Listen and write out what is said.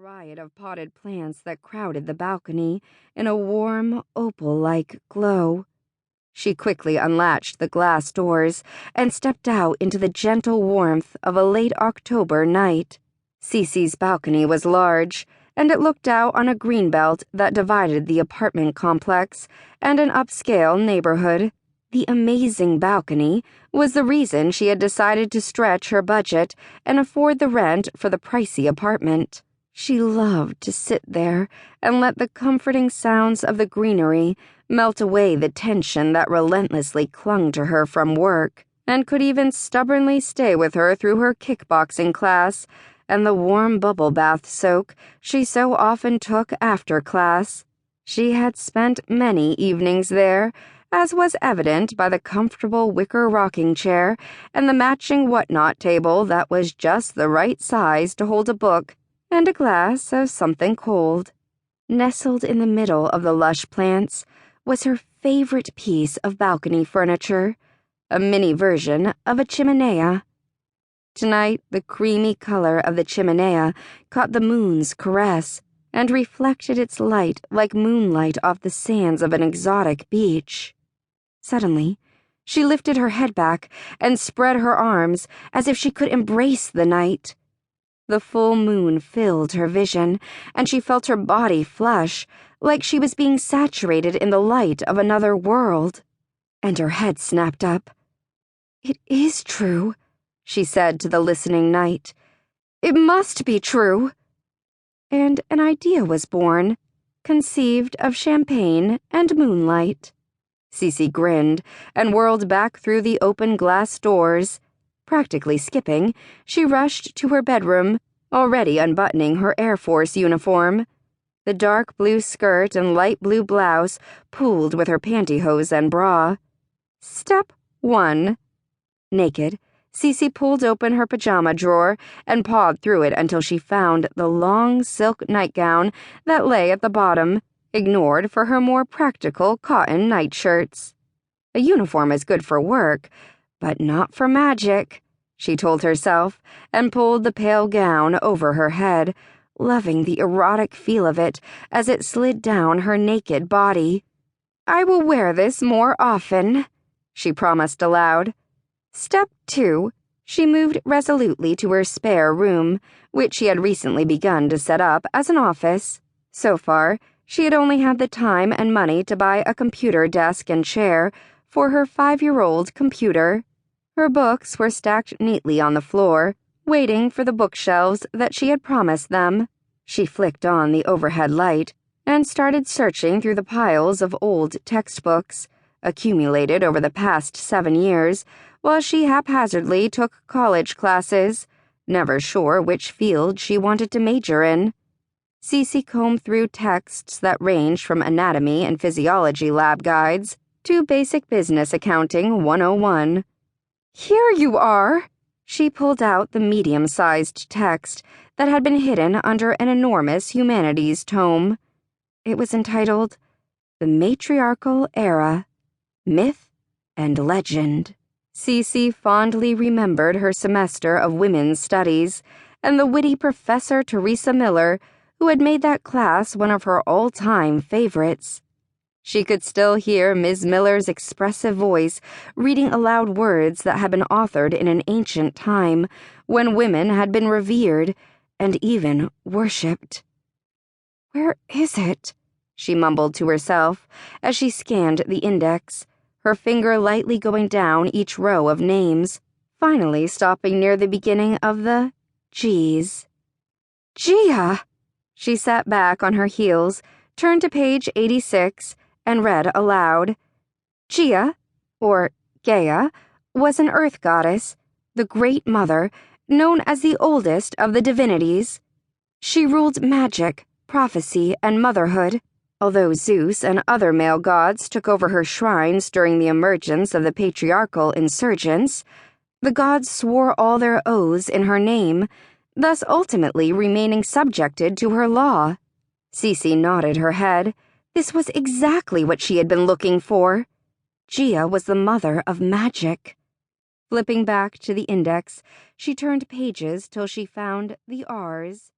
riot of potted plants that crowded the balcony in a warm, opal-like glow. She quickly unlatched the glass doors and stepped out into the gentle warmth of a late October night. Cece's balcony was large, and it looked out on a greenbelt that divided the apartment complex and an upscale neighborhood. The amazing balcony was the reason she had decided to stretch her budget and afford the rent for the pricey apartment. She loved to sit there and let the comforting sounds of the greenery melt away the tension that relentlessly clung to her from work, and could even stubbornly stay with her through her kickboxing class and the warm bubble bath soak she so often took after class. She had spent many evenings there, as was evident by the comfortable wicker rocking chair and the matching whatnot table that was just the right size to hold a book and a glass of something cold. Nestled in the middle of the lush plants was her favorite piece of balcony furniture, a mini version of a chimenea. Tonight, the creamy color of the chimenea caught the moon's caress and reflected its light like moonlight off the sands of an exotic beach. Suddenly, she lifted her head back and spread her arms as if she could embrace the night. The full moon filled her vision, and she felt her body flush, like she was being saturated in the light of another world. And her head snapped up. "It is true," she said to the listening night. "It must be true." And an idea was born, conceived of champagne and moonlight. Cece grinned and whirled back through the open glass doors. Practically skipping, she rushed to her bedroom, already unbuttoning her Air Force uniform. The dark blue skirt and light blue blouse pooled with her pantyhose and bra. Step 1. Naked, Cece pulled open her pajama drawer and pawed through it until she found the long silk nightgown that lay at the bottom, ignored for her more practical cotton nightshirts. A uniform is good for work, but not for magic, she told herself, and pulled the pale gown over her head, loving the erotic feel of it as it slid down her naked body. "I will wear this more often," she promised aloud. Step 2. She moved resolutely to her spare room, which she had recently begun to set up as an office. So far, she had only had the time and money to buy a computer desk and chair for her 5-year-old computer. Her books were stacked neatly on the floor, waiting for the bookshelves that she had promised them. She flicked on the overhead light and started searching through the piles of old textbooks, accumulated over the past 7 years, while she haphazardly took college classes, never sure which field she wanted to major in. Cece combed through texts that ranged from anatomy and physiology lab guides to basic business accounting 101. "Here you are!" She pulled out the medium-sized text that had been hidden under an enormous humanities tome. It was entitled, "The Matriarchal Era, Myth and Legend." Cece fondly remembered her semester of women's studies and the witty Professor Teresa Miller, who had made that class one of her all-time favorites. She could still hear Ms. Miller's expressive voice reading aloud words that had been authored in an ancient time when women had been revered and even worshipped. "Where is it?" she mumbled to herself as she scanned the index, her finger lightly going down each row of names, finally stopping near the beginning of the G's. "Gaea!" She sat back on her heels, turned to page 86, and read aloud. Gaea, or Gaea, was an earth goddess, the Great Mother, known as the oldest of the divinities. She ruled magic, prophecy, and motherhood. Although Zeus and other male gods took over her shrines during the emergence of the patriarchal insurgents, the gods swore all their oaths in her name, thus ultimately remaining subjected to her law. Cece nodded her head. This was exactly what she had been looking for. Gaea was the mother of magic. Flipping back to the index, she turned pages till she found the R's.